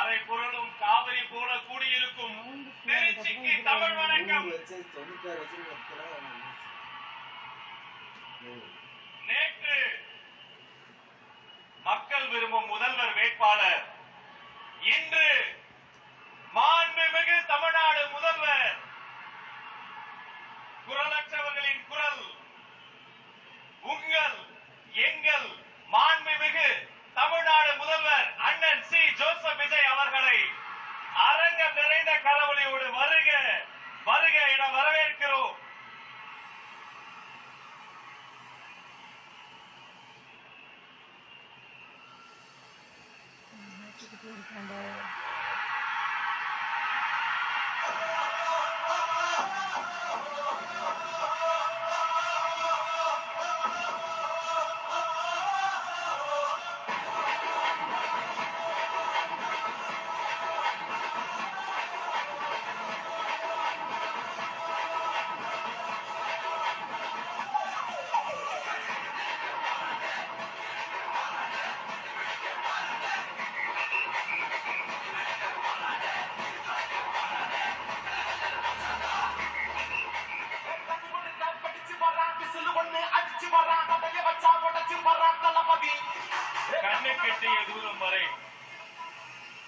கரை புரளும் காவிரி போல கூடியிருக்கும் திருச்சிக்கு தமிழ் வணக்கம். நேற்று மக்கள் விரும்பும் முதல்வர் வேட்பாளர், இன்று மாண்புமிகு தமிழ்நாடு முதல்வர், குரலற்றவர்களின் குரல், உங்கள் எங்கள் மாண்புமிகு தமிழ்நாடு முதல்வர் அண்ணன் சி. ஜோசப் விஜய் அவர்களை அரங்கம் நிறைந்த கரவொலியோடு வருக வருக என வரவேற்கிறோம்.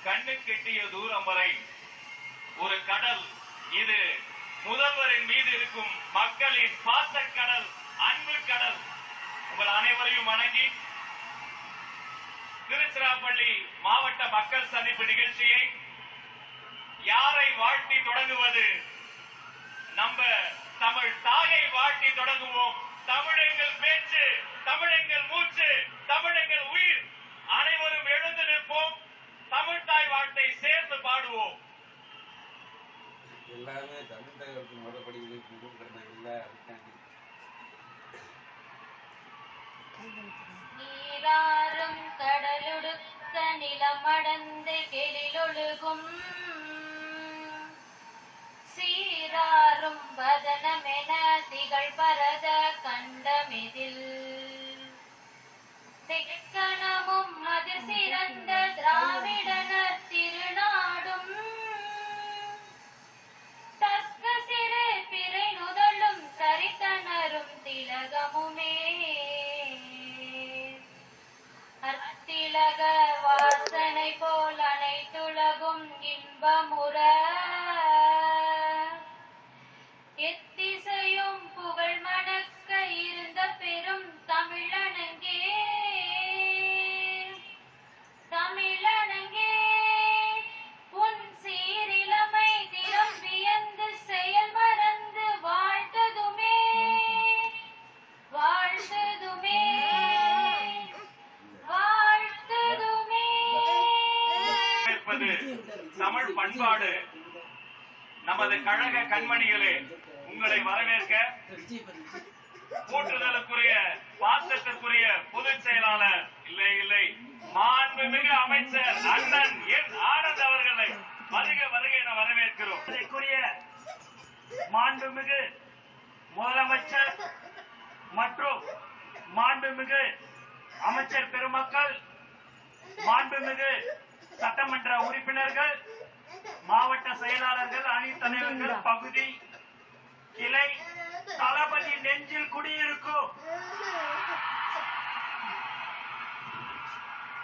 கண்ணுக்கெட்டிய தூரம் வரை ஒரு கடல், இது முதல்வரின் மீது இருக்கும் மக்களின் பாசக்கடல், அன்பு கடல். உங்கள் அனைவரையும் வணங்கி திருச்சிராப்பள்ளி மாவட்ட மக்கள் சந்திப்பு நிகழ்ச்சியை யாரை வாழ்த்தி தொடங்குவது? நம்ம தமிழ் தாயை வாழ்த்தி தொடங்குவோம். தமிழெங்கள் பேச்சு, தமிழெங்கள் மூச்சு, தமிழெங்கள் உயிர். அனைவரும் எழுந்து நிற்போம். தமிழ் தாய் வாழ்த்தை சேர்ந்து பாடுவோம். எல்லாமே தமிழ் தாய்க்கு முறைப்படி நீராறும் கடலுடுத்த நிலமடந்து கெளிலொழுகும் சீராறும் வதனமென திகழ் பரத கண்டமிதில் தெக்கணமும் அது சிறந்த திராவிடனர் திருநாடும் தக்க சிறு பிறை நுதலும் சரித்தனரும் திலகமுமே அத்திலக வாசனை போல் அனைத்துலகும் இன்பமுற எத்திசையும் புகழ் மணக்க இருந்த பெரும் தமிழனங்கே தமிழனங்கே உன் சீரிலமை திறம் வியந்து செயல் மறந்து வாழ்த்ததுமே வாழ்த்ததுமே வாழ்த்ததுமே. தமிழ் பண்பாடு. நமது கழக கண்மணிகளே, உங்களை வரவேற்க போற்றுதலுக்குரிய பாசத்திற்குரிய பொதுச் செயலாளர் இல்லை மாண்புமிகு அமைச்சர் அண்ணன் என் ஆனந்த் அவர்களை வருக வருக என வரவேற்கிறோம். இதற்குரிய மாண்புமிகு முதலமைச்சர் மற்றும் மாண்புமிகு அமைச்சர் பெருமக்கள், மாண்புமிகு சட்டமன்ற உறுப்பினர்கள், மாவட்ட செயலாளர்கள், அணி தலைவர்கள், பகுதி கிளை தளபதி நெஞ்சில் குடியிருக்கும்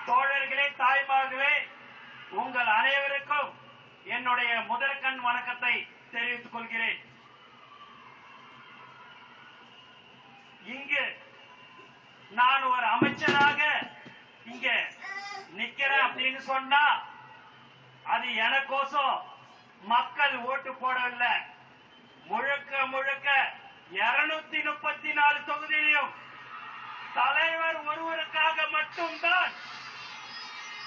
தோழர்களே, தாய்மார்களே, உங்கள் அனைவருக்கும் என்னுடைய முதற்கண் வணக்கத்தை தெரிவித்துக் கொள்கிறேன். இங்கு நான் ஒரு அமைச்சராக இங்க நிக்கிறேன் அப்படின்னு சொன்னா அது எனக்கோசம் மக்கள் ஓட்டு போடவில்லை. முழுக்க முழுக்க 234 தொகுதியிலும் தலைவர் ஒருவருக்காக மட்டும்தான்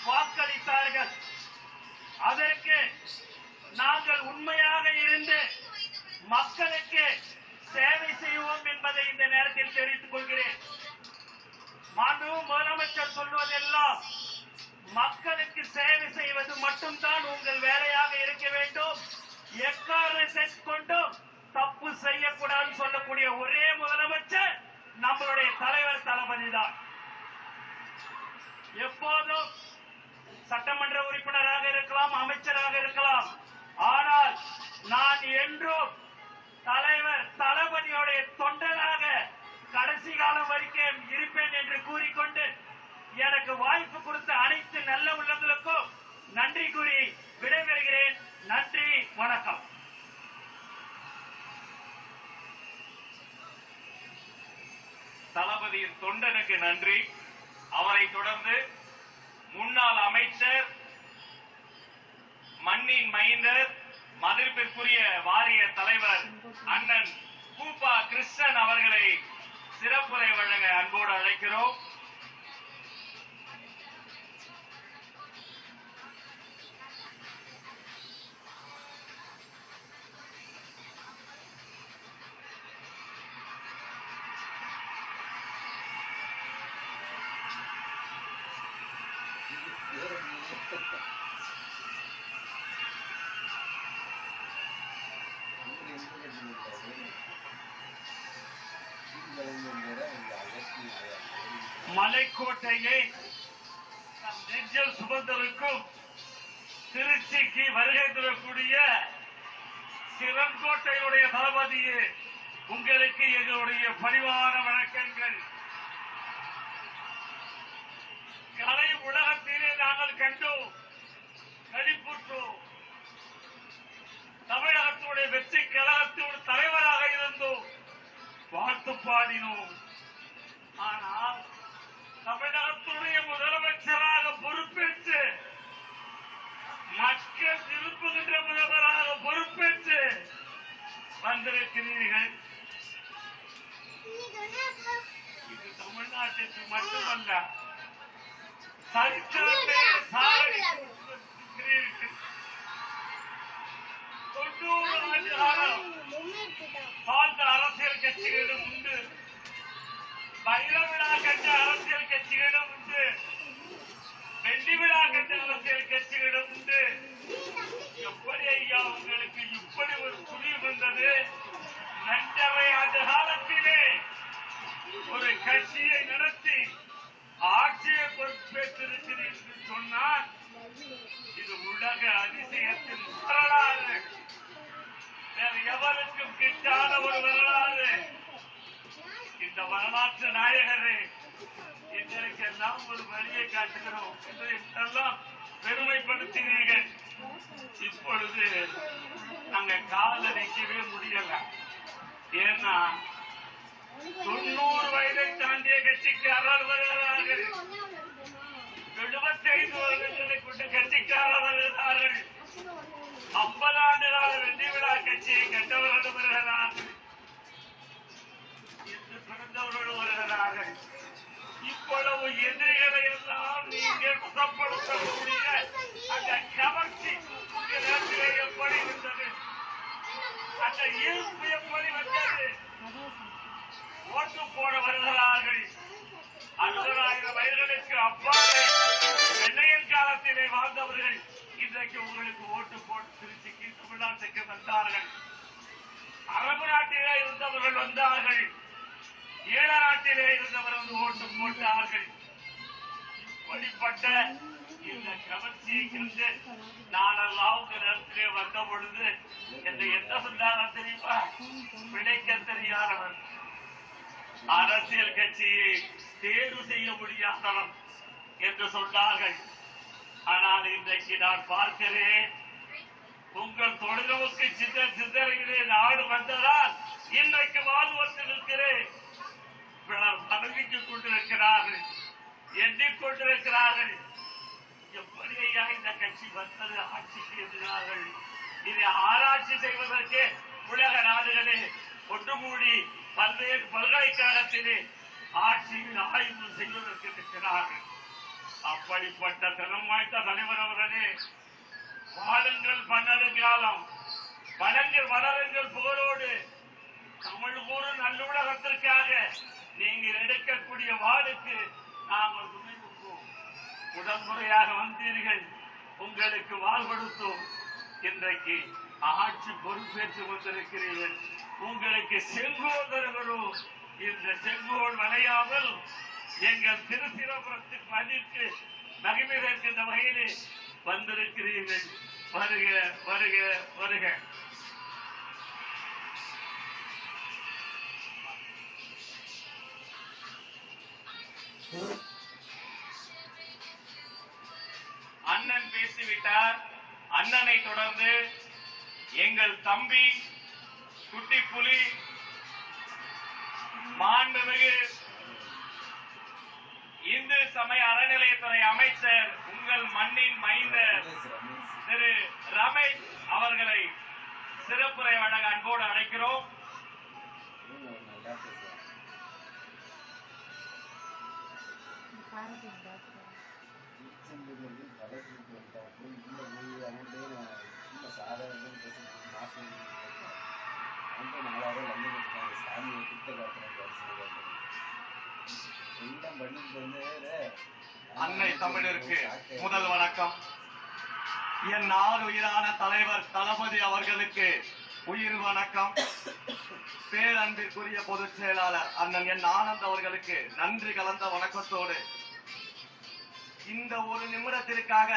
வாக்களித்தார்கள். அதற்கு நாங்கள் உண்மையாக இருந்து மக்களுக்கு சேவை செய்வோம் என்பதை இந்த நேரத்தில் தெரிவித்துக் கொள்கிறேன். மாண்புமிகு முதலமைச்சர் சொல்வதெல்லாம் மக்களுக்கு சேவை செய்வது மட்டும்தான் உங்கள் வேலையாக இருக்க வேண்டும். எக்காரணத்தை கொண்டும் தப்பு செய்யக்கூடாதுன்னு சொல்லக்கூடிய ஒரே முதலமைச்சர் நம்மளுடைய தலைவர் தளபதி தான். எப்போதும் சட்டமன்ற உறுப்பினராக இருக்கலாம், அமைச்சராக இருக்கலாம். ஆனால் நான் என்றும் தலைவர் தளபதியோடைய தொண்டனாக கடைசி காலம் வரைக்கும் இருப்பேன் என்று கூறிக்கொண்டு எனக்கு வாய்ப்பு கொடுத்த அனைத்து நல்ல உள்ளங்களுக்கும் நன்றி கூறி விடைபெறுகிறேன். நன்றி, வணக்கம். தளபதியின் தொண்டனுக்கு நன்றி. அவரை தொடர்ந்து முன்னாள் அமைச்சர், மண்ணின் மைந்தர், மதிப்பிற்குரிய வாரிய தலைவர் அண்ணன் கூப்பா கிருஷ்ணன் அவர்களை சிறப்புரை வழங்க அன்போடு அழைக்கிறோம். மலைக்கோட்டையை நெஞ்சில் சுமந்திருக்கும் திருச்சிக்கு வருகை தரக்கூடிய சிவன்கோட்டையுடைய தளபதியே, உங்களுக்கு எங்களுடைய பணிவான வணக்கங்கள். கலை உலகத்திலே நாங்கள் கண்டோம், நடிப்புற்றோம். தமிழகத்துடைய வெற்றி கழகத்தோடு தலைவராக இருந்தோம், வாழ்த்து பாடினோம். ஆனால் தமிழகத்துடைய முதலமைச்சராக பொறுப்பேற்று, மக்கள் விரும்புகின்ற முதல்வராக பொறுப்பேற்று வந்திருக்கிறீர்கள். இது தமிழ்நாட்டிற்கு மட்டுமல்ல, சரித்திரத்தை சாதிக்கிறீர்கள். 90 ஆண்டு காலம் வாழ்ந்த அரசியல் கட்சிகளிடம் உண்டு, வைர விழா கண்ட அரசியல் கட்சிகளிடம் உண்டு, வெள்ளி விழா கண்ட அரசியல் கட்சிகளிடம் உண்டு. எப்படி ஐயா உங்களுக்கு இப்படி ஒரு துணிவு வந்தது? 2.5 ஆண்டு காலத்திலே ஒரு கட்சியை நடத்தி ஆட்சியை பொறுப்பேற்றிருக்கிறீர்கள் சொன்னால் இது உலக அதிசயத்தின் வரலாறு. வேறு எவருக்கும் கிட்டாத ஒரு வரலாறு. இந்த வரலாற்று நாயகரே, இதற்கெல்லாம் ஒரு வழியை காட்டுகிறோம் என்றெல்லாம் பெருமைப்படுத்தினீர்கள். இப்பொழுது நாங்க கால நிற்கவே முடியல. ஏன்னா 90 வயதை தாண்டிய கட்சிக்காரர் வருகிறார்கள், 75 வருடங்களை கொண்ட கட்சிக்காரர் வருகிறார்கள், 50 ஆண்டு கால வெள்ளி விழா கட்சியை கண்டவர்கள் வருகிறார்கள், இன்று பிறந்தவர்கள் வருகிறார்கள். இவ்வளவு எதிரிகளை எல்லாம் நீங்கள் குணப்படுத்தக்கூடிய அந்த கவர்ச்சி நேரத்திலே எப்படி வந்தது? அந்த ஈர்ப்பு எப்படி வந்தது? ஓட்டு போட வருகிறார்கள். 60,000 வயதுகளுக்கு அப்பாலே வெள்ளையன் காலத்திலே வாழ்ந்தவர்கள் இன்றைக்கு உங்களுக்கு ஓட்டு போட்டு திருச்சிக்கு தமிழ்நாட்டுக்கு வந்தார்கள். அரபு நாட்டிலே இருந்தவர்கள் வந்தார்கள், ஈழ நாட்டிலே இருந்தவர் வந்து ஓட்டு போட்டார்கள். இப்படிப்பட்ட இந்த கவர்ச்சியை கண்டு நானெல்லாம் உங்க நேரத்திலே வந்த பொழுது என்னை என்ன சொன்னாங்க தெரியுமா? பிழைக்க தெரியாதவர், அரசியல் கட்சியை தேர்வு செய்ய முடியாதவன் என்று சொன்னார்கள். ஆனால் இன்றைக்கு நான் பார்க்கிறேன், உங்கள் தொழிலுக்கு சிதறிலே நாடு வந்ததால் இன்றைக்கு வாழ்வத்தில் இருக்கிறேன். பதவித்துக் கொண்டிருக்கிறார்கள், எண்ணிக்கொண்டிருக்கிறார்கள். எப்படி ஐயா இந்த கட்சி வந்தது? ஆட்சிக்கு எதிரார்கள். இதை ஆராய்ச்சி செய்வதற்கு உலக நாடுகளே ஒன்று கூடி பல்வேறு பல்கலைக்கழகத்திலே ஆட்சியில் ஆய்வு செய்வதற்கு இருக்கிறார்கள். அப்படிப்பட்ட திறம் வாய்ந்த தலைவர் அவர்களே, வாழுங்கள் 12 காலம், வளங்கள் வளருங்கள் புகழோடு. தமிழ் கூறும் நல்லுலகத்திற்காக நீங்கள் எடுக்கக்கூடிய வாளுக்கு நாங்கள் துணை கொடுப்போம். முதன்முறையாக வந்தீர்கள், உங்களுக்கு வாழ் கொடுத்தோம். இன்றைக்கு ஆட்சி பொறுப்பேற்று வந்திருக்கிறீர்கள். உங்களுக்கு செங்கோல் தருகிறோம். இந்த செங்கோல் வளையாமல் எங்கள் திருச்சிரபுரத்தின் மதிக்கு மகிமை இருக்கின்ற வகையில் வந்திருக்கிறீர்கள். வருக வருக வருக. அண்ணன் பேசிவிட்டார். அண்ணனை தொடர்ந்து எங்கள் தம்பி குட்டி புலி மாண்புமிகு இந்து சமய அறநிலையத்துறை அமைச்சர் உங்கள் மண்ணின் மைந்தர் திரு ரமேஷ் அவர்களை சிறப்புரை வழங்க அன்போடு அழைக்கிறோம். அன்னை தமிழருக்கு முதல் வணக்கம். என் ஆறுயிரான தலைவர் தளபதி அவர்களுக்கு உயிர் வணக்கம். பேரன்பிற்குரிய பொதுச் செயலாளர் அண்ணன் என் ஆனந்த் அவர்களுக்கு நன்றி கலந்த வணக்கத்தோடு இந்த ஒரு நிமிடத்திற்காக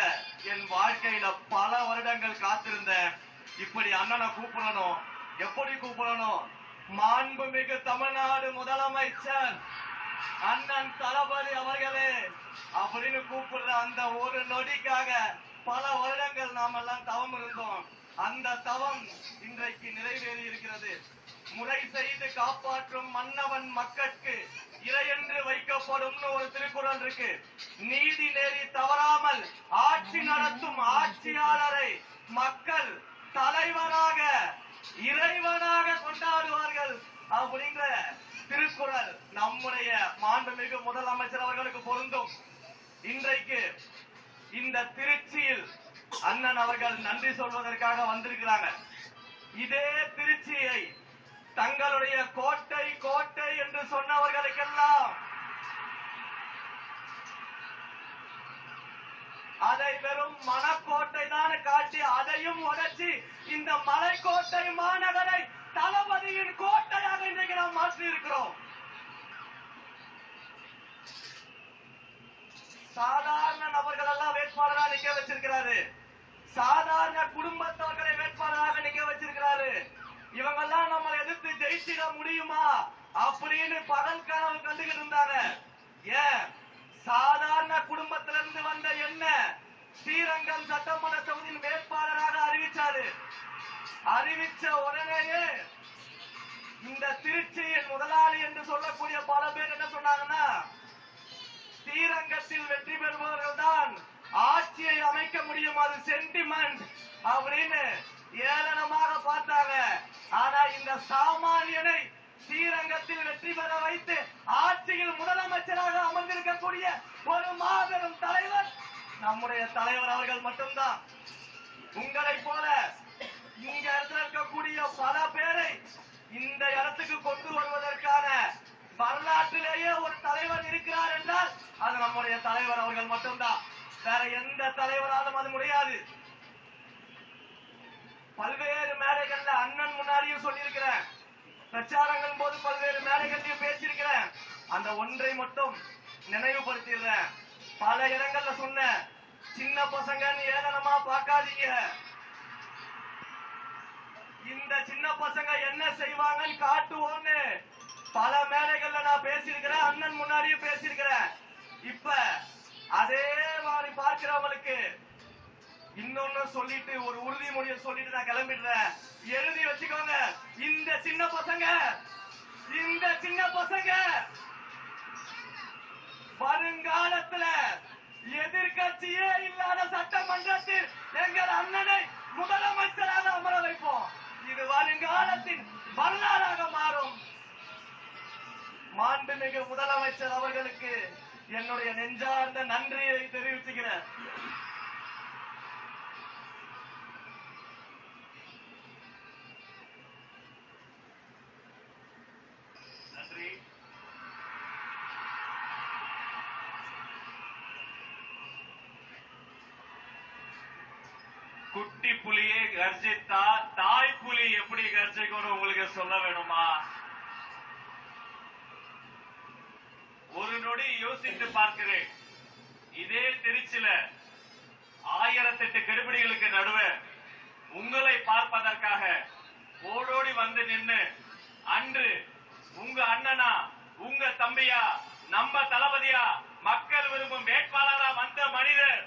என் வாழ்க்கையில பல வருடங்கள் காத்திருந்தேன். இப்படி அண்ணனை கூப்பிடணும். எப்படி கூப்பிடணும்? மாண்புமிகு தமிழ்நாடு முதலமைச்சர் அண்ணன் தளபதி அவர்களே அப்படின்னு கூப்பிடுற அந்த ஒரு நொடிக்காக பல வருடங்கள் நாம் எல்லாம் தவம் இருந்தோம். அந்த தவம் இன்றைக்கு நிறைவேறி இருக்கிறது. முறை செய்து காப்பாற்றும் மன்னவன் மக்களுக்கு இறையென்று வைக்கப்படும் ஒரு திருக்குறள் இருக்கு. நீதி நெறி தவறாமல் ஆட்சி நடத்தும் ஆட்சியாளரை மக்கள் தலைவராக இறைவனாக கொண்டாடுவார்கள் அப்படிங்கிற திருக்குறள் நம்முடைய மாண்புமிகு முதலமைச்சர் அவர்களுக்கு பொருந்தும். இன்றைக்கு இந்த திருச்சியில் அண்ணன் அவர்கள் நன்றி சொல்வதற்காக வந்திருக்கிறாங்க. இதே திருச்சியை தங்களுடைய கோட்டை கோட்டை என்று சொன்னவர்களுக்கெல்லாம் அதை வெறும் மனக்கோட்டை தான் காட்டி அதையும் உடைச்சி இந்த மலைக்கோட்டை மாநகரை தளபதியின் கோட்டையாக இன்றைக்கு நாம் மாற்றி இருக்கிறோம். சாதாரண நபர்கள் எல்லாம் வேட்பாளராக நிக்க வச்சிருக்கிறாரு. சாதாரண குடும்பத்தவர்களை வேட்பாளராக நிக்க வச்சிருக்கிறாரு. இவங்கெல்லாம் நம்ம எதிர்த்து ஜெயிச்சிட முடியுமா அப்படின்னு பகல் கனவு கண்டுகிட்டு இருந்தாங்க. ஏன் சாதாரண குடும்பத்திலிருந்து வந்த என்ன ஸ்ரீரங்கம் சட்டமன்ற தொகுதியின் வேட்பாளராக அறிவிச்சாரு. அறிவிச்ச உடனேயே இந்த திருச்சியின் முதலாளி என்று சொல்லக்கூடிய பல பேர் என்ன சொன்னாங்கன்னா, ஸ்ரீரங்கத்தில் வெற்றி பெறுபவர்கள் தான் ஆட்சியை அமைக்க முடியும், அது சென்டிமெண்ட் அப்படின்னு ஏளனமாக பார்த்தாங்க. ஆனா இந்த சாமானியனை ஸ்ரீரங்கத்தில் வெற்றி பெற வைத்து ஆட்சியில் முதலமைச்சராக அமர்ந்திருக்கக்கூடிய ஒரு மாபெரும் தலைவர் நம்முடைய தலைவர் அவர்கள் மட்டும்தான். உங்களை போல இங்க இடத்துல இருக்கக்கூடிய பல பேரை இந்த இடத்துக்கு கொண்டு வருவதற்கான வரலாற்றிலேயே ஒரு தலைவர் இருக்கிறார் என்றால் அது நம்முடைய தலைவர் அவர்கள் மட்டும்தான். வேற எந்த தலைவராலும் அது முடியாது. பல்வேறு மேடைகள்ல அண்ணன் முன்னாடியும் சொல்லியிருக்கிறேன், பிரச்சாரங்கள் போது பல்வேறு மேடைகளையும் பேசியிருக்கிறேன். அந்த ஒன்றை மட்டும் நினைவுபடுத்திடுறேன். பல இடங்கள்ல சொன்ன சின்ன பசங்கன்னு ஏளனமா பார்க்காதீங்க. இந்த சின்ன பசங்க என்ன செய்வாங்கன்னு காட்டுவோன்னு பல மேடைகள்ல நான் பேசியிருக்கிறேன், அண்ணன் முன்னாடியும் பேசியிருக்கிறேன். இப்ப அதே மாதிரி பார்க்கிறவங்களுக்கு இன்னொன்னு சொல்லிட்டு ஒரு உறுதிமொழியை சொல்லிட்டு நான் கிளம்பிடுறேன். எழுதி வச்சுக்கோங்க, இந்த சின்ன பசங்க வருங்காலத்துல எதிர்கட்சியே இல்லாத சட்டமன்றத்தில் எங்கள் அண்ணனை முதலமைச்சராக அமர வைப்போம். இது வருங்காலத்தின் வரலாறாக மாறும். மாண்புமிகு முதலமைச்சர் அவர்களுக்கு என்னுடைய நெஞ்சார்ந்த நன்றியை தெரிவித்துக்கிறேன். நன்றி. குட்டி புலியே கர்ஜித்தா தாய் புலி எப்படி கர்ஜிக்கணும் உங்களுக்கு சொல்ல வேணுமா? ஒரு நொடி யோசித்து பார்க்கிறேன். இதே திருச்சியில 1008 கெடுபிடிகளுக்கு நடுவே உங்களை பார்ப்பதற்காக ஓடோடி வந்து நின்னு அன்று உங்க அண்ணனா உங்க தம்பியா நம்ம தளபதியா மக்கள் விரும்பும் வேட்பாளரா வந்த மனிதர்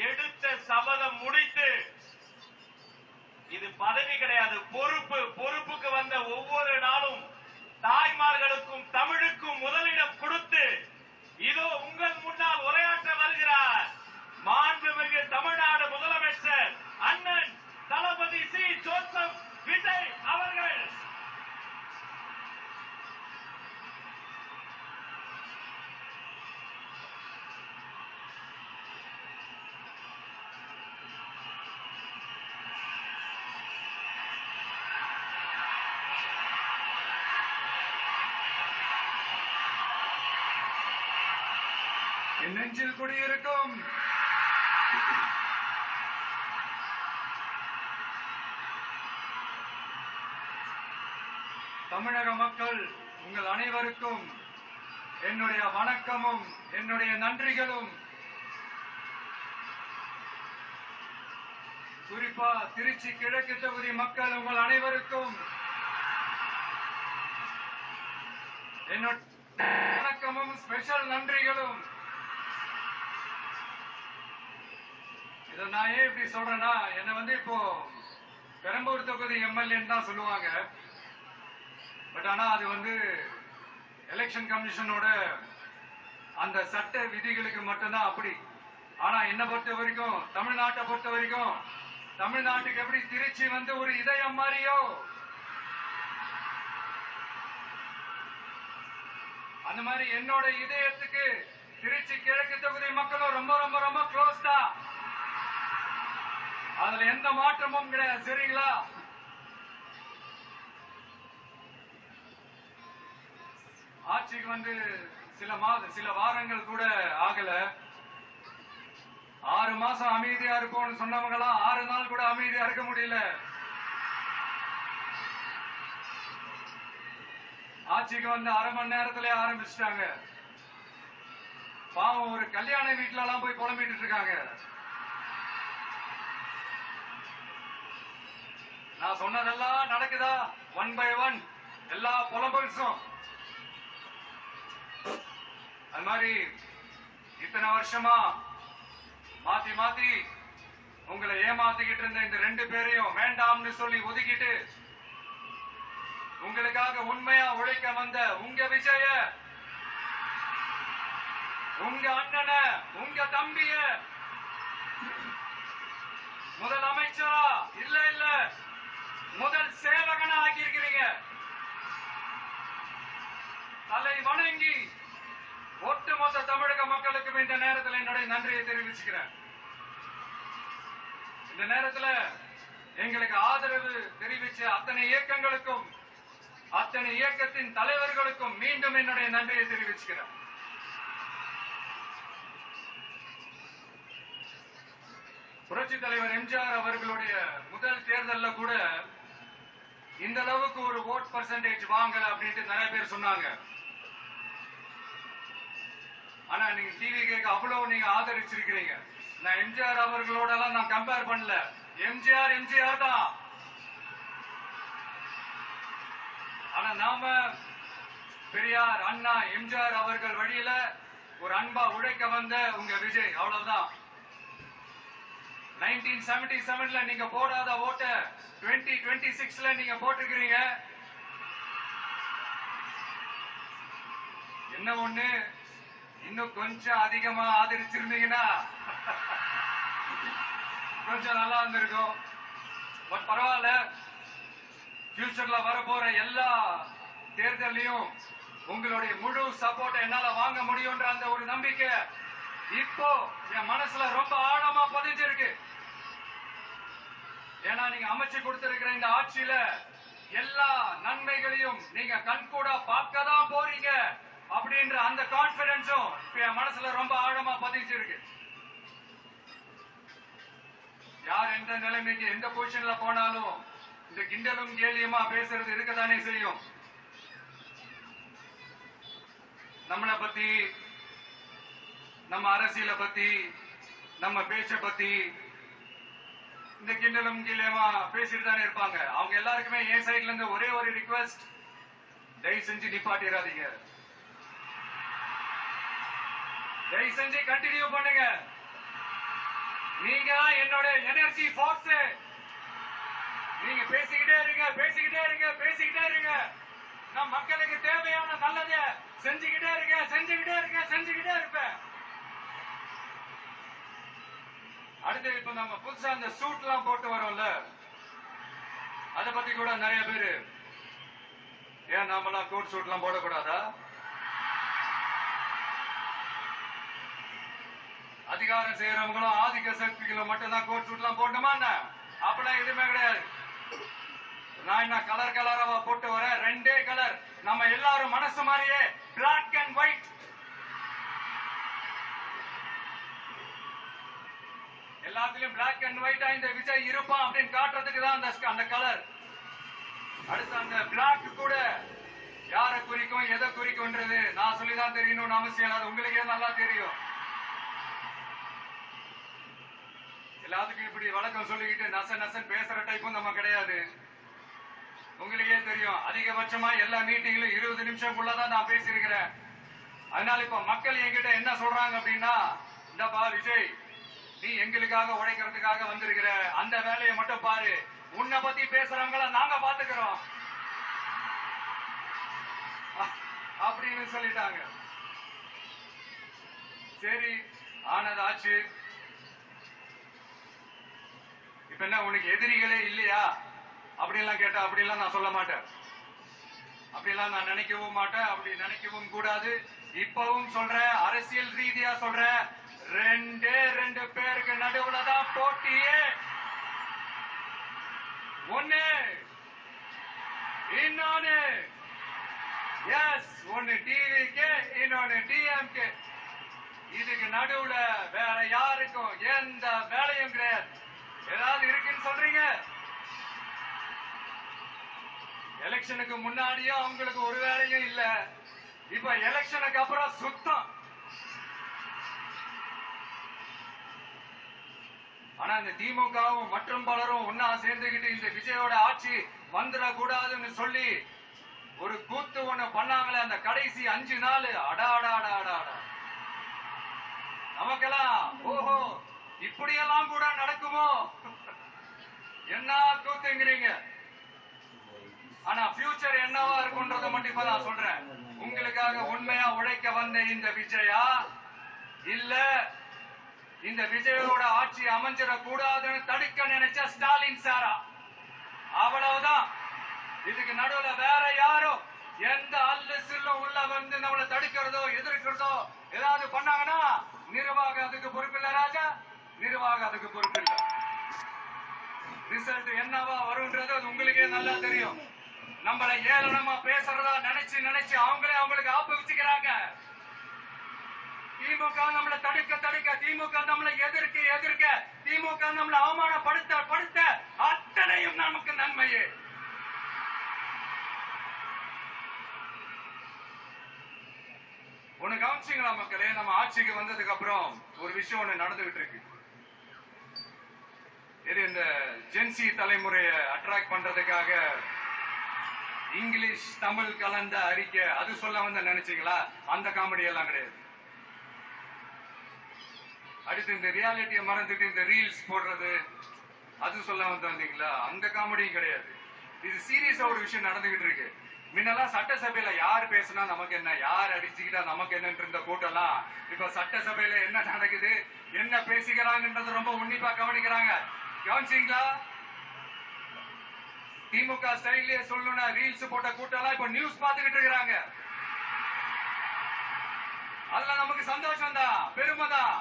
எடுத்த சபதம் முடித்து, இது பதவி கிடையாது, பொறுப்புக்கு வந்த ஒவ்வொரு நாளும் தாய்மார்களுக்கும் தமிழுக்கும் முதலிடம் கொடுத்து இதோ உங்கள் முன்னால் உரையாற்ற வருகிறார் மாண்புமிகு தமிழ்நாடு முதலமைச்சர் அண்ணன் தளபதி சி ஜோசப் விஜய் அவர்கள். என் நெஞ்சில் குடியிருக்கும் தமிழக மக்கள் உங்கள் அனைவருக்கும் என்னுடைய வணக்கமும் என்னுடைய நன்றிகளும். குறிப்பா திருச்சி கிழக்கு தொகுதி மக்கள் உங்கள் அனைவருக்கும் என்னுடைய வணக்கமும் ஸ்பெஷல் நன்றிகளும். இதை நான் ஏன் இப்படி சொல்றேன்னா, என்ன இப்போ பெரம்பூர் தொகுதி எம்எல்ஏன்னு தான் சொல்லுவாங்க. பட் ஆனா அது எலெக்ஷன் கமிஷனோட அந்த சட்ட விதிகளுக்கு மட்டும்தான் அப்படி. ஆனா என்ன பொறுத்த வரைக்கும், தமிழ்நாட்டை பொறுத்த வரைக்கும், தமிழ்நாட்டுக்கு எப்படி திருச்சி ஒரு இதயம் மாதிரியோ, அந்த மாதிரி என்னோட இதயத்துக்கு திருச்சி கிழக்கு தொகுதி மக்களும் ரொம்ப ரொம்ப ரொம்ப க்ளோஸ் தான். அதுல எந்த மாற்றமும் கிடையாது. சரிங்களா? ஆட்சிக்கு சில வாரங்கள் கூட ஆகல. 6 மாசம் அமைதியா இருப்போம்னு சொன்னவங்களாம் 6 நாள் கூட அமைதியா இருக்க முடியல. ஆட்சிக்கு 1/2 மணி நேரத்திலே ஆரம்பிச்சுட்டாங்க. பாவம், ஒரு கல்யாண வீட்டுல எல்லாம் போய் புலம்பிட்டு இருக்காங்க. நான் சொன்னதெல்லாம் நடக்குதா? 1 by 1 எல்லா புலம்பல்ஸும். அது மாதிரி இத்தனை வருஷமா மாத்தி மாத்தி உங்களை ஏமாத்திக்கிட்டு இருந்த இந்த 2 பேரையும் வேண்டாம்னு சொல்லி ஒதுக்கிட்டு உங்களுக்காக உண்மையா உழைக்க வந்த உங்க விஜய, உங்க அண்ணன, உங்க தம்பிய முதல் அமைச்சரா இல்ல முதல் சேவகனா ஆக்கியிருக்கிறீங்க. தலை வணங்கி ஒட்டுமொத்த தமிழக மக்களுக்கும் இந்த நேரத்தில் என்னுடைய நன்றியை தெரிவிச்சுக்கிறேன். இந்த நேரத்தில் எங்களுக்கு ஆதரவு தெரிவிச்ச அத்தனை இயக்கங்களுக்கும் அத்தனை இயக்கத்தின் தலைவர்களுக்கும் மீண்டும் என்னுடைய நன்றியை தெரிவிச்சுக்கிறேன். புரட்சி தலைவர் எம்ஜிஆர் அவர்களுடைய முதல் தேர்தலில் கூட இந்த அளவுக்கு ஒரு ஓட் பர்சன்டேஜ் வாங்கல அப்படின்ட்டு நிறைய பேர் சொன்னாங்க. ஆனா நீங்க டிவிக்கு அவ்வளவு நீங்க ஆதரிச்சிருக்கிறீங்க. நான் எம்ஜிஆர் அவர்களோட எல்லாம் நான் கம்பேர் பண்ணல. எம்ஜிஆர் தான். ஆனா நாம பெரியார், அண்ணா, எம்ஜிஆர் அவர்கள் வழியில ஒரு அன்பா உழைக்க வந்த உங்க விஜய், அவ்வளவுதான். 1977ல நீங்க போடாத ஓட்ட 2026ல நீங்க போட்டிருக்கிறீங்க. என்ன ஒண்ணு, இன்னும் கொஞ்சம் அதிகமா ஆதரிச்சிருந்தீங்கன்னா கொஞ்சம் நல்லா இருந்திருக்கும். பட் பரவாயில்ல, ஃபியூச்சர்ல வரப்போற எல்லா தேர்தலையும் உங்களுடைய முழு சப்போர்ட் என்னால வாங்க முடியும்ன்ற அந்த ஒரு நம்பிக்கை இப்போ என் மனசுல ரொம்ப ஆழமா பதிஞ்சிருக்கு. ஏன்னா நீங்க அமைச்சு கொடுத்திருக்கிற இந்த ஆட்சியில எல்லா நன்மைகளையும் நீங்க கண்கூடா பார்க்க தான் போறீங்க அப்படின்ற அந்த கான்பிடன்ஸும் என் மனசுல ரொம்ப ஆழமா பதிஞ்சிருக்கு. யார் எந்த நிலைமைக்கு எந்த பொசிஷன்ல போனாலும் இந்த கிண்டலும் கேலியுமா பேசுறது இருக்கதானே செய்யும். நம்மளை பத்தி, நம்ம அரசியலை பத்தி, நம்ம பேச்ச பத்தி இந்த கிண்டலும் கிளியமா பேசிட்டு தானே இருப்பாங்க. அவங்க எல்லாருக்குமே என் சைட்ல இருந்து ஒரே ஒரு ரிக்வெஸ்ட், தயவு செஞ்சு நிப்பாட்டிடாதீங்க. தயவு செஞ்சு கண்டினியூ பண்ணுங்க. நீங்க என்னோட எனர்ஜி ஃபோர்ஸ். நீங்க பேசிக்கிட்டே இருங்க, பேசிக்கிட்டே இருங்க, பேசிக்கிட்டே இருங்க. நான் மக்களுக்கு தேவையான நல்லத செஞ்சுக்கிட்டே இருங்க, செஞ்சுக்கிட்டே இருங்க, செஞ்சுக்கிட்டே இருப்பேன். அடுத்து இப்ப நம்ம புதுசா அந்த சூட் எல்லாம் போட்டு வரோம்ல, அத பத்தி கூட நிறைய பேரு, ஏன் நாமெல்லாம் கோட் சூட் எல்லாம் போடக்கூடாதா? அதிகாரம் செய்யறவங்களும் ஆதிக்க சக்திகளும் மட்டும்தான் கோட் சூட் எல்லாம் போடணுமா? அப்படிலாம் எதுவுமே கிடையாது. நான் என்ன கலர் கலராவா போட்டு வரேன்? ரெண்டே கலர், நம்ம எல்லாரும் மனசு மாதிரியே பிளாக் அண்ட் ஒயிட். எல்லாத்திலும் பிளாக் அண்ட் ஒயிட்டா இந்த விஜய் இருப்பான் அப்படின்னு காட்டுறதுக்கு தான் அந்த கலர். அடுத்து அந்த பிளாக் கூட யாரை குறிக்கும் எதை குறிக்கும்ன்றது நான் சொல்லிதான் தெரியணும்னு அவசியம் இல்லை, அது உங்களுக்கே நல்லா தெரியும். எல்லாத்துக்கும் இப்படி வழக்கம் சொல்லிக்கிட்டு நச நசன் பேசுற டைப்பும் நம்ம கிடையாது. உங்களுக்கே தெரியும், அதிகபட்சமா எல்லா மீட்டிங்லும் 20 நிமிஷம்குள்ளதான் நான் பேசியிருக்கிறேன். அதனால இப்ப மக்கள் என்கிட்ட என்ன சொல்றாங்க அப்படின்னா, இந்தப்பா விஜய், நீ எங்களுக்காக உழைக்கிறதுக்காக வந்திருக்கிற, அந்த வேலையை மட்டும் பாரு, உன்னை பத்தி பேசுறவங்கள நாங்க பாத்துக்கிறோம் அப்படின்னு சொல்லிட்டாங்க. சரி, ஆனது ஆச்சு. இப்ப என்ன உனக்கு எதிரிகளே இல்லையா அப்படிலாம் கேட்டா, அப்படிலாம் நான் சொல்ல மாட்டேன். அப்படிலாம் நான் நினைக்கவும் மாட்டேன், அப்படி நினைக்கவும் கூடாது. இப்பவும் சொல்றேன், அரசியல் ரீதியா சொல்றேன், ரெண்டு பேருக்கு நடுவுல தான் போட்டியே. ஒண்ணு இன்னொன்னு, எஸ், ஒண்ணு டிவிகே, இன்னொன்னு டிஎம்கே. இதுக்கு நடுவுல வேற யாருக்கும் எந்த வேலையும் கிடையாது. ஏதாவது இருக்குன்னு சொல்றீங்க? எலெக்ஷனுக்கு முன்னாடியும் அவங்களுக்கு ஒரு வேலையும் இல்ல, இப்ப எலெக்ஷனுக்கு அப்புறம் சுத்தம். ஆனா இந்த திமுகவும் மற்றும் பலரும் ஒன்னா சேர்ந்துகிட்டு இந்த விஜயோட ஆட்சி வந்துடக்கூடாதுன்னு சொல்லி ஒரு கூத்து ஒண்ணு பண்ணாங்களே, அந்த கடைசி 5 நாள், அடாடாடாடா, நமக்கெல்லாம் ஓஹோ இப்படியெல்லாம் கூட நடக்குமோ, என்ன கூத்துங்கிறீங்க. ஆனா ஃபியூச்சர் என்னவா இருக்கும்ன்றத மட்டும் இப்ப நான் சொல்றேன். உங்களுக்காக உண்மையா உழைக்க வந்த இந்த விஜயா, இல்ல இந்த விஜயோட ஆட்சி அமைஞ்சிட கூடாதுன்னு தடுக்க நினைச்ச ஸ்டாலின் சாரா, அவ்வளவுதான். இதுக்கு நடுவுல வேற யாரோ எந்த அல்லு சில்லும் உள்ள வந்து நம்மளை தடுக்கிறதோ எதிர்க்கிறதோ ஏதாவது பண்ணாங்கன்னா நிர்வாகம் அதுக்கு பொறுப்பில்ல ராஜா, நிர்வாகம் அதுக்கு பொறுப்பில்லை. ரிசல்ட் என்னவா வரும்ன்றது அது உங்களுக்கே நல்லா தெரியும். நம்மளை ஏளனமா பேசுறதா நினைச்சு அவங்களுக்கு ஆப்பு வச்சுக்கிறாங்க. திமுக நம்மளை தடுக்க, திமுக நம்மளை எதிர்க்க, திமுக நம்மளை அவமானப்படுத்த அத்தனையும் நமக்கு நன்மையே. ஒண்ணு கவனிச்சீங்களா மக்களே, நம்ம ஆட்சிக்கு வந்ததுக்கு அப்புறம் ஒரு விஷயம் ஒண்ணு நடந்துகிட்டு இருக்கு. இது இந்த ஜென்சி தலைமுறையை அட்ராக்ட் பண்றதுக்காக இங்கிலீஷ் தமிழ் கலந்த அறிக்கை, அது சொல்ல வந்து நினைச்சீங்களா? அந்த காமெடி எல்லாம் கிடையாது. அடுத்து இந்த ரியாலிட்டியை மறந்துட்டு இந்த ரீல்ஸ் போடுறது, அது சொல்ல வந்தீங்களா? அந்த காமெடியும் கிடையாது. இது சீரியஸா ஒரு விஷயம் நடந்துகிட்டு இருக்கு. முன்னெல்லாம் சட்டசபையில யார் பேசினா நமக்கு என்ன, யார் அடிச்சுக்கிட்டா நமக்கு என்னன்னு இருந்த கூட்டம்லாம் இப்ப சட்டசபையில என்ன நடக்குது, என்ன பேசிக்கிறாங்கன்றது ரொம்ப உன்னிப்பா கவனிக்கிறாங்க. கவனிச்சீங்களா? திமுக ஸ்டைலே சொல்லணும்னா ரீல்ஸ் போட்ட கூட்டம்லாம் இப்ப நியூஸ் பார்த்துக்கிட்டு இருக்கிறாங்க. அதுல நமக்கு சந்தோஷம் தான், பெருமை தான்.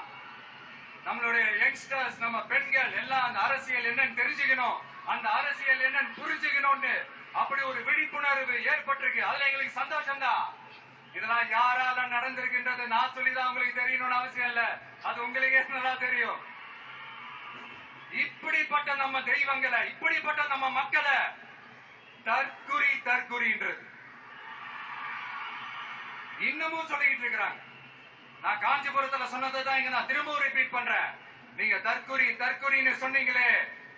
நம்மளுடைய யங்ஸ்டர்ஸ், நம்ம பெண்கள் எல்லாம் அந்த அரசியல் என்னன்னு தெரிஞ்சுக்கணும், அந்த அரசியல் என்னன்னு புரிஞ்சுக்கணும்னு அப்படி ஒரு விழிப்புணர்வு ஏற்பட்டிருக்கு. அதுல எங்களுக்கு சந்தோஷம் தான். இதெல்லாம் யாரால நடந்திருக்கின்றது நான் சொல்லிதான் உங்களுக்கு தெரியணும்னு அவசியம் இல்ல, அது உங்களுக்கே நல்லா தெரியும். இப்படிப்பட்ட நம்ம தெய்வங்களை, இப்படிப்பட்ட நம்ம மக்களை தற்குறின்றது இன்னமும் சொல்லிக்கிட்டு இருக்கிறாங்க. நான் காஞ்சிபுரத்துல சொன்னதை தான் இங்க நான் திரும்பவும் ரிப்பீட் பண்றேன். நீங்க தற்குறின்னு சொன்னீங்களே,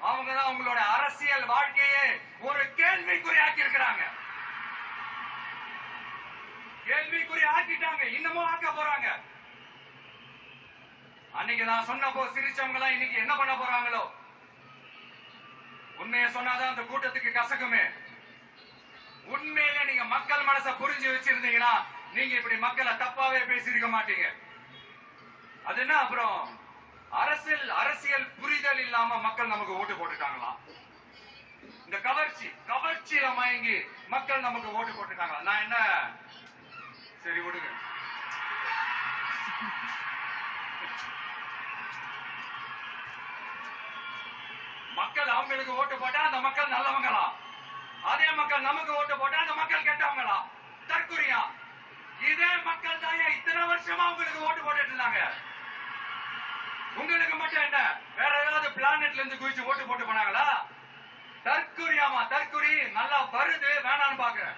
அவங்கதான் உங்களோட அரசியல் வாழ்க்கையே ஒரு கேள்விக்குறி ஆக்கி இருக்கிறாங்க. கேள்விக்குறி ஆக்கிட்டாங்க, இன்னமும் ஆக்க போறாங்க. அன்னைக்கு நான் சொன்னப்போ சிரிச்சவங்க எல்லாம் இன்னைக்கு என்ன பண்ண போறாங்களோ. உண்மையை சொன்னாதான் அந்த கூட்டத்துக்கு கசக்குமே. உண்மையில நீங்க மக்கள் மனசை புரிஞ்சு வச்சிருந்தீங்கன்னா நீங்க இப்படி மக்களை தப்பாவே பேசியிருக்க மாட்டீங்க. அது என்ன அப்புறம் அரசியல் புரிதல் இல்லாம மக்கள் நமக்கு ஓட்டு போட்டுட்டாங்களாம். இந்த கவர்ச்சியில மயங்கி மக்கள் நமக்கு ஓட்டு போட்டுட்டாங்களா? நான் என்ன சரி விடுங்க. மக்கள் அவங்களுக்கு ஓட்டு போட்டா அந்த மக்கள் நல்லவங்களா, அதே மக்கள் நமக்கு ஓட்டு போட்டா அந்த மக்கள் கெட்டவங்களா? தற்குறியா? இதே மக்கள் தான் இத்தனை வருஷமா உங்களுக்கு ஓட்டு போட்டுட்டு இருந்தாங்க. உங்களுக்கு மட்டும் என்ன வேற ஏதாவது பிளானட்ல இருந்து குதிச்சு ஓட்டு போட்டு போனாங்களா? தற்குறியாமா? தற்குறி நல்லா வருது, வேணான்னு பாக்குறேன்.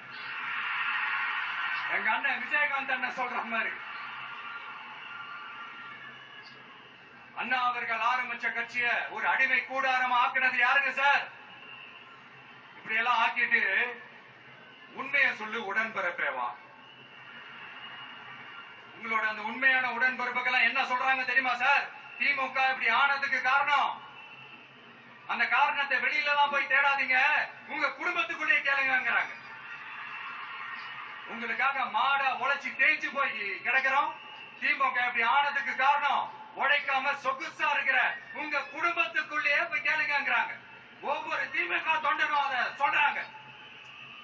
எங்க அண்ணன் விஜயகாந்த் அண்ணன் சொல்ற மாதிரி, அண்ணா அவர்கள் ஆரம்பிச்ச கட்சிய ஒரு அடிமை கூடாரமா ஆக்குனது யாருங்க சார்? இப்படி எல்லாம் ஆக்கிட்டு உண்மையை சொல்லு உடன்பிறப்பேவா. உங்களோட அந்த உண்மையான உடன்பிறப்புக்கெல்லாம் என்ன சொல்றாங்க தெரியுமா சார்? திமுக இப்படி ஆனதுக்கு காரணம், அந்த காரணத்தை வெளியில தான் போய் தேடாதீங்க, உங்க குடும்பத்துக்குள்ளேயே கேளுங்கிறாங்க. உங்களுக்காக மாடா உழைச்சி தேய்ச்சி போய் கிடக்கிறோம். திமுக இப்படி ஆனதுக்கு காரணம் உழைக்காம சொகுசா இருக்கிற உங்க குடும்பத்துக்குள்ளேயே போய் கேளுங்கிறாங்க. ஒவ்வொரு திமுக தொண்டனும் அதை சொல்றாங்க.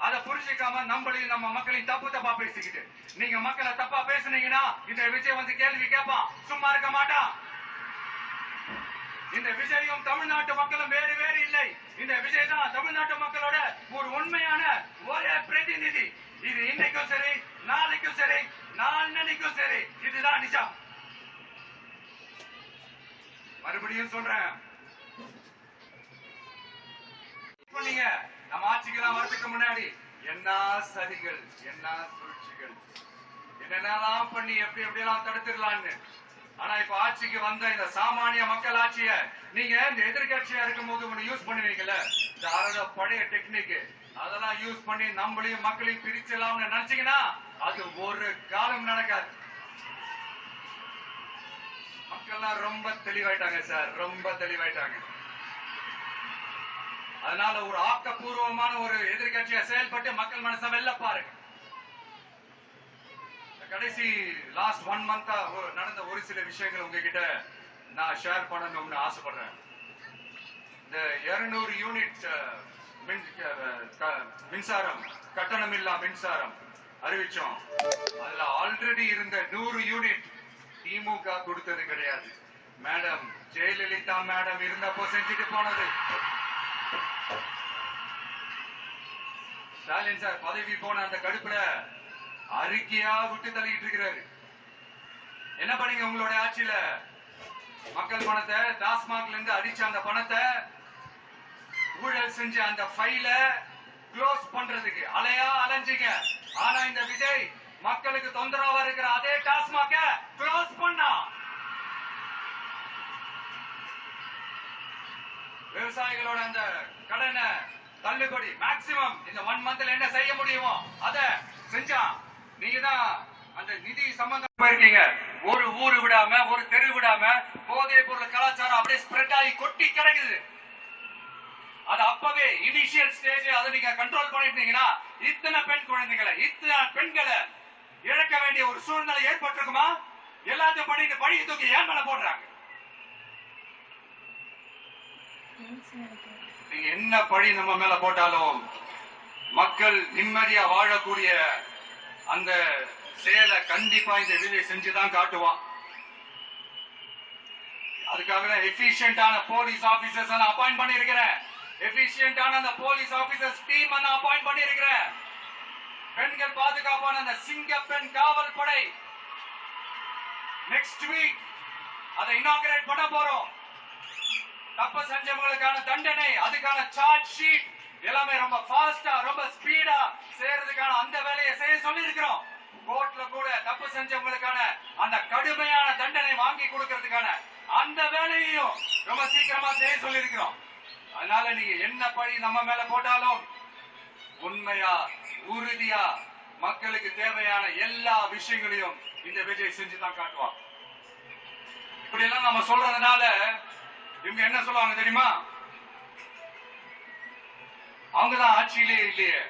அதை புரிஞ்சுக்காம நம்மளையும் நம்ம மக்களையும் தப்பா பேசிக்கிட்டு நீங்க மக்களை தப்பா பேசுனீங்கன்னா இந்த விஜய் வந்து கேள்வி கேட்பான், சும்மா இருக்க மாட்டான். இந்த விஜயும் தமிழ்நாட்டு மக்களும் வேறு வேறு இல்லை. இந்த விஜய் தான் தமிழ்நாட்டு மக்களோட ஒரு உண்மையான ஒரே பிரதிநிதி. இது இன்னைக்கும் சரி, நாளைக்கும் சரி, நாளைக்கும் சரி, இதுதான் நிஜம். மறுபடியும் சொல்றேன், நீங்க நம்ம ஆட்சிக்கெல்லாம் வரதுக்கு முன்னாடி என்ன சதிகள், என்ன சூழ்ச்சிகள், என்னென்னலாம் பண்ணி எப்படி எப்படியெல்லாம் தடுத்துடலான்னு. ஆனா இப்ப ஆட்சிக்கு வந்த இந்த சாமானிய மக்கள் ஆட்சிய நீங்க இந்த எதிர்கட்சியா இருக்கும் போது ஒண்ணு யூஸ் பண்ணுவீங்கல்ல, இந்த அரட பழைய டெக்னிக், அதெல்லாம் யூஸ் பண்ணி நம்மளையும் மக்களையும் பிரிச்சலாம்னு நினைச்சீங்கன்னா அது ஒரு காலம் நடக்காது. மக்கள்லாம் ரொம்ப தெளிவாயிட்டாங்க சார், ரொம்ப தெளிவாயிட்டாங்க. அதனால ஒரு ஆக்கப்பூர்வமான ஒரு எதிர்கட்சியை செயல்பட்டு மக்கள் மனசை வெல்ல பாருங்க. கடைசி லாஸ்ட் 1 மந்தா நடந்த ஒரு சில விஷயங்கள் உங்ககிட்ட நான் ஷேர் பண்ணணும்னு ஆசைப்படுறேன். இந்த 200 யூனிட் மின்சாரம், கட்டணமில்லா மின்சாரம் அறிவிச்சோம். அதுல ஆல்ரெடி இருந்த 100 யூனிட் திமுக கொடுத்தது கிடையாது. மேடம் ஜெயலலிதா மேடம் இருந்தப்போ செஞ்சுட்டு போனது. ஸ்டாலின் சார் பதவி போன அந்த கடுப்புல அறிக்கையா விட்டு தள்ளிட்டு இருக்கிறாரு. என்ன பண்ணீங்க உங்களோட ஆட்சியில? மக்கள் பணத்தை, டாஸ்மாக்ல இருந்து அடிச்ச அந்த பணத்தை, ஊழல் செஞ்ச அந்த ஃபைல க்ளோஸ் பண்றதுக்கு அலையா அலைஞ்சிங்க. ஆனா இந்த விஜய் மக்களுக்கு தொந்தரவா இருக்கிற அதே டாஸ்மாக க்ளோஸ் பண்ணா. விவசாயிகளோட அந்த கடனை தள்ளுபடி மேக்சிமம் இந்த 1 மந்த்ல என்ன செய்ய முடியுமோ அதை செஞ்சான். நீங்க தான் அந்த நிதி சம்பந்தமா இருக்கீங்க. ஒரு ஊரு விடாம, ஒரு தெரு விடாம போதைப் பொருள் கலாச்சாரம் அப்படியே ஸ்ப்ரெட் ஆகி கொட்டி கிடக்குது. அது அப்பவே இனிஷியல் ஸ்டேஜ் அதை நீங்க கண்ட்ரோல் பண்ணிட்டீங்கன்னா இத்தனை பெண் குழந்தைகளை, இத்தனை பெண்களை இழக்க வேண்டிய ஒரு சூழ்நிலை ஏற்பட்டிருக்குமா? எல்லாத்தையும் பண்ணிட்டு பழி தூக்கி ஏன் மேல போடுறாங்க? நீங்க என்ன பழி நம்ம மேல போட்டாலும் மக்கள் நிம்மதியா வாழக்கூடிய அந்த செயலை கண்டிப்பா இந்த விஜய் செஞ்சுதான் காட்டுவான். அதுக்காக தான் எஃபிஷியன்டான போலீஸ் ஆபீசர்ஸ் நான் அப்பாயிண்ட் பண்ணியிருக்கிறேன். எஃபிஷியன்டான அந்த போலீஸ் ஆபீசர்ஸ் டீம் நான் அப்பாயிண்ட் பண்ணியிருக்கிறேன். பெண்கள் பாதுகாப்பான அந்த சிங்க பெண் காவல் படை நெக்ஸ்ட் வீக் அதை இனாகிரேட் பண்ண போறோம். தப்பு செஞ்சவங்களுக்கான தண்டனை, அதுக்கான சார்ஜ் ஷீட் எல்லாமே ரொம்ப ஃபாஸ்டா, ரொம்ப ஸ்பீடா செய்யறதுக்கான அந்த வேலையை செய்ய சொல்லி இருக்கிறோம். கோர்ட்ல கூட தப்பு செஞ்சவங்களுக்கான அந்த கடுமையான தண்டனை வாங்கி கொடுக்கிறதுக்கான அந்த வேலையையும் ரொம்ப சீக்கிரமா செய்ய சொல்லியிருக்கிறோம். அதனால நீங்க என்ன பழி நம்ம மேல போட்டாலும் உண்மையா உறுதியா மக்களுக்கு தேவையான எல்லா விஷயங்களையும் இந்த விஜய் செஞ்சுதான் காட்டுவான். இப்படி எல்லாம் நம்ம சொல்றதுனால இவங்க என்ன சொல்லுவாங்க தெரியுமா? அவங்கதான் ஆட்சியிலே இல்லையே,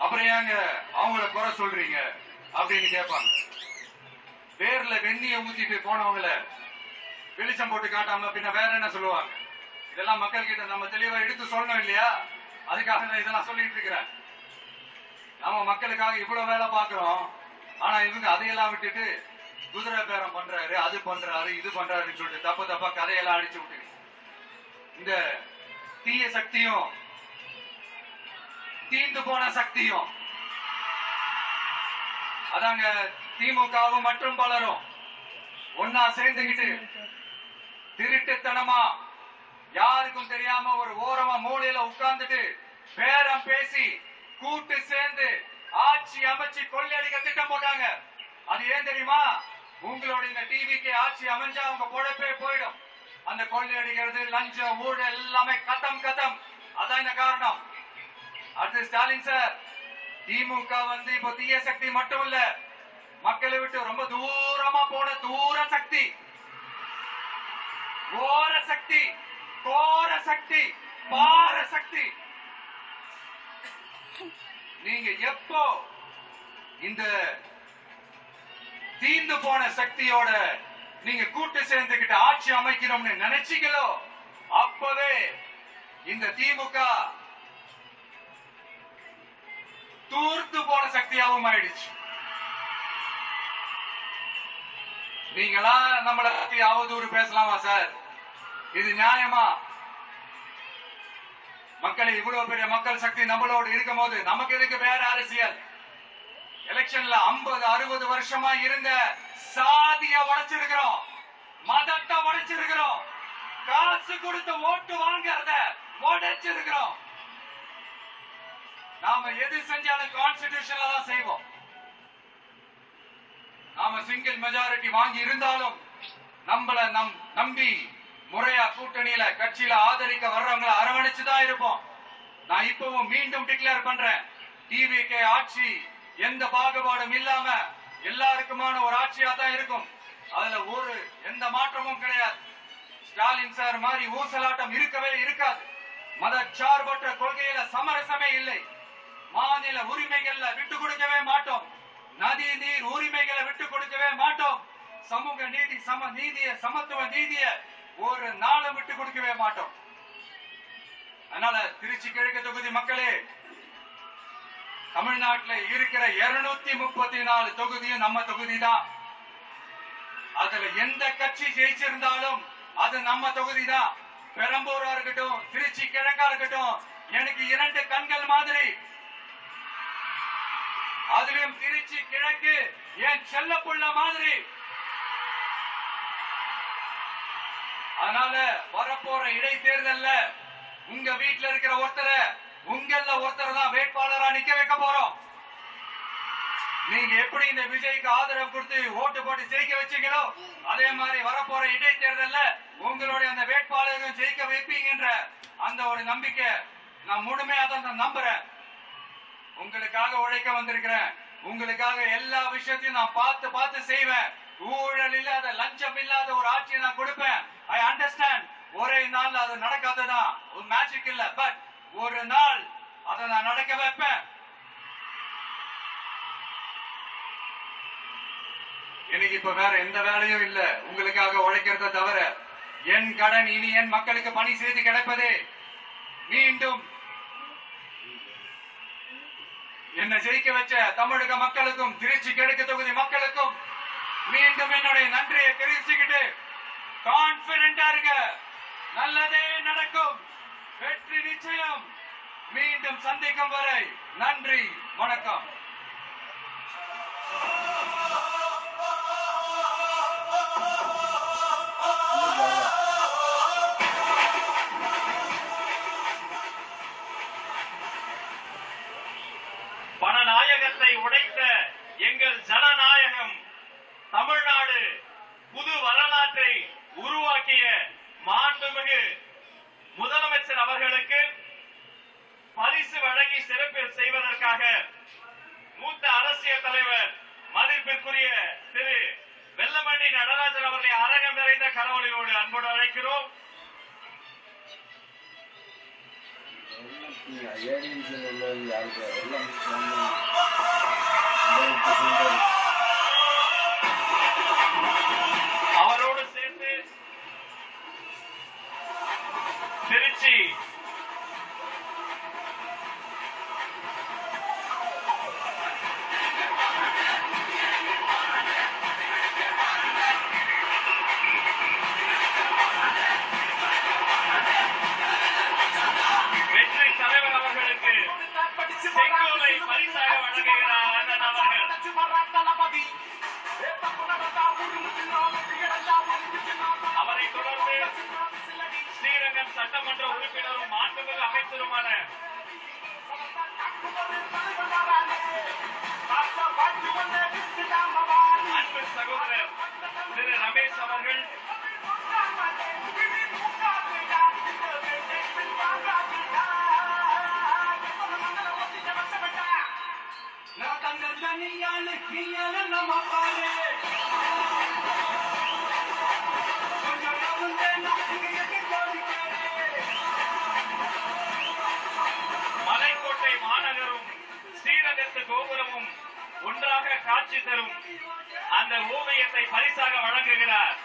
அப்புறம் ஏங்க அவங்கள குறை சொல்றீங்க அப்படின்னு கேட்பாங்க. பேர்ல வெந்நிய ஊத்திட்டு போனவங்கள வெளிச்சம் போட்டு காட்டாம பின்ன வேற என்ன சொல்லுவாங்க? இதெல்லாம் மக்கள் கிட்ட நம்ம தெளிவா எடுத்து சொல்லணும் இல்லையா? அதுக்காக நான் இதெல்லாம் சொல்லிட்டு இருக்கிறேன். நம்ம மக்களுக்காக இவ்வளவு வேலை பார்க்கிறோம், ஆனா இவங்க அதையெல்லாம் விட்டுட்டு குதிரை பேரம் பண்றாரு, அது பண்றாரு, இது பண்றாருன்னு சொல்லிட்டு தப்பு தப்பா கதையெல்லாம் அடிச்சு விட்டு இந்த தீய சக்தியும் தீந்து போன சக்தியும் அதாங்க திமுகவும் மற்றும் பலரும் ஒன்னா சேர்ந்துகிட்டு திருட்டுத்தனமா யாருக்கும் தெரியாம ஒரு ஓரமா மூலையில உட்கார்ந்துட்டு பேரம் பேசி கூட்டு சேர்ந்து ஆட்சி அமைச்சு கொள்ளையடிக்க திட்டம் போட்டாங்க. அது ஏன் தெரியுமா? உங்களோட இந்த டிவிக்கு ஆட்சி அமைஞ்சா அவங்க பொழப்பே போயிடும். அந்த கொள்ளையடிக்கிறது, லஞ்சம், ஊழல் எல்லாமே கதம் கதம். அதான் இந்த காரணம். அடுத்து ஸ்டாலின் சார், திமுக இப்போ தீய சக்தி மட்டும் இல்ல, மக்களை விட்டு ரொம்ப தூரமா போன தூர சக்தி, ஓர சக்தி, கோர சக்தி, பார சக்தி. நீங்க எப்போ இந்த தீந்து போன சக்தியோட நீங்க கூட்டு சேர்ந்துகிட்டு ஆட்சி அமைக்கணும்னு நினைச்சீங்களோ அப்பவே இந்த திமுக தூர்த்து போன சக்தியாகவும் ஆயிடுச்சு. நீங்களா நம்மள பத்தி அவதூறு பேசலாமா சார்? இது நியாயமா? மக்களை இவ்வளவு பெரிய மக்கள் சக்தி நம்மளோடு இருக்கும் போது நமக்கு எதுக்கு வேற அரசியல்? எலெக்ஷன்ல 50-60 வருஷமா இருந்த சாதிய உடைச்சிருக்கிறோம், மதத்தை உடைச்சிருக்கிறோம், காசு கொடுத்து ஓட்டு வாங்கறத உடைச்சிருக்கிறோம். நாம எது செஞ்சாலும் கான்ஸ்டிடியூஷன்ல தான் செய்வோம். நாம சிங்கிள் மெஜாரிட்டி வாங்கி இருந்தாலும் நம்மள நம்பி முறையா கூட்டணியில கட்சியில ஆதரிக்க வர்றவங்களை அரவணைச்சுதான் இருப்போம். நான் இப்பவும் மீண்டும் டிக்ளேர் பண்றேன், டிவிகே ஆட்சி எந்த பாகுபாடும் இல்லாம எல்லாருக்குமான ஒரு ஆட்சியா தான் இருக்கும். அதுல எந்த மாற்றமும் கிடையாது. ஸ்டாலின் சார் மாதிரி ஊசலாட்டம் இருக்கவே இருக்காது. மதச்சார்பற்ற கொள்கையில சமரசமே இல்லை. மாநில உரிமைகள்ல விட்டு கொடுக்கவே மாட்டோம். நதி நீர் உரிமைகளை விட்டு கொடுக்கவே மாட்டோம். சமூக நீதி, சமத்துவ நீதிய ஒரு நாளும் விட்டு கொடுக்கவே மாட்டோம். அதனால திருச்சி கிழக்கு தொகுதி மக்களே, தமிழ்நாட்டில் இருக்கிற 234 தொகுதியும் நம்ம தொகுதி தான். அதுல எந்த கட்சி ஜெயிச்சிருந்தாலும் அது நம்ம தொகுதி தான். பெரம்பூரா இருக்கட்டும், திருச்சி கிழக்கா இருக்கட்டும், எனக்கு 2 கண்கள் மாதிரி. அதுலயும் திருச்சி கிழக்கு என் செல்ல புள்ள மாதிரி. அதனால வரப்போற இடைத்தேர்தல்ல உங்க வீட்டுல இருக்கிற ஒருத்தரை தான் வேட்பாளரா நிக்க வைக்க போறோம். நீங்க எப்படி இந்த விஜய்க்கு ஆதரவு கொடுத்து ஓட்டு போட்டு ஜெயிக்க வச்சீங்களோ அதே மாதிரி வரப்போற இடைத்தேர்தல்ல உங்களுடைய அந்த வேட்பாளர்கள் ஜெயிக்க வைப்பீங்கன்ற அந்த ஒரு நம்பிக்கை நான் முழுமையா தான் நம்புறேன். உங்களுக்காக உழைக்க வந்திருக்கிறேன். உங்களுக்காக எல்லா விஷயத்தையும் நான் பார்த்து செய்வேன். ஊழல் இல்லாத, லஞ்சம் இல்லாத ஒரு ஆட்சியை நான் கொடுப்பேன். I understand. ஒரே நாள் அது நடக்காததான், ஒரு மேஜிக் இல்ல. பட் ஒரு நாள் அதை நான் நடக்க வைப்பேன். எனக்கு இப்ப வேற எந்த வேலையும் இல்ல, உங்களுக்காக உழைக்கிறத தவிர. என் கடன் இனி என் மக்களுக்கு பணி செய்து கிடைப்பதே. மீண்டும் என்ன ஜெயிக்க வச்ச தமிழக மக்களுக்கும் திருச்சி கிழக்கு தொகுதி மக்களுக்கும் மீண்டும் என்னுடைய நன்றியை தெரிவிச்சுக்கிட்டு கான்பிடண்டா இருக்க, நல்லதே நடக்கும், வெற்றி நிச்சயம். மீண்டும் சந்திக்கும் வரை நன்றி, வணக்கம். பணநாயகத்தை உடைத்த எங்கள் ஜனநாயகம் தமிழ்நாடு புது வரலாற்றை உருவாக்கி மாண்புமிகு முதலமைச்சர் அவர்களுக்கு பரிசு வழங்கி சிறப்பு செய்வதற்காக மூத்த அரசியல் தலைவர் மதிப்பிற்குரிய திரு வெல்லமண்டி நடராஜன் அவர்களை அரங்கம் நிறைந்த கரவொலியோடு அன்போடு அழைக்கிறோம். அவரோடு சேர்ந்து திருச்சி வெற்றி தலைவர் அவர்களுக்கு செங்கோலை பரிசாக வழங்குகிறார் அண்ணன் அவர்கள். அவரை தொடர்ந்து ஸ்ரீரங்கம் சட்டமன்ற உறுப்பினரும் மாண்புமிகு அமைச்சருமான அன்பு சகோதரர் திரு ரமேஷ் அவர்கள், மலைக்கோட்டை மாநகரும் ஸ்ரீரங்கத்து கோபுரமும் ஒன்றாக காட்சி தரும் அந்த ஓவியத்தை பரிசாக வழங்குகிறார்.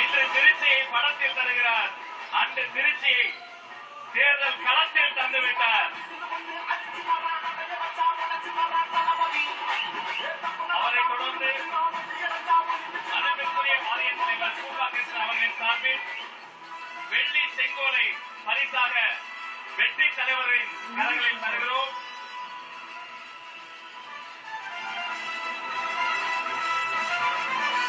இன்று திருச்சியை படத்தில் தருகிறார். அன்று திருச்சியை தேர்தல் களத்தில் தந்துவிட்டார். அவரை தொடர்ந்து அன்புக்குரிய மாநில தலைவர் பூபா கிருஷ்ணன் அவர்களின் சார்பில் வெள்ளி செங்கோலை பரிசாக வெற்றி தலைவரின் கரங்களில் தருகிறோம்.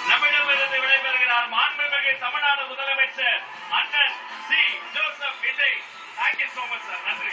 நம்மிடமிருந்து விடைபெறுகிறார் மாண்புமிகு தமிழ்நாடு முதலமைச்சர் அண்ணன் C. Joseph Vijay. Thank you so much sir. நன்றி.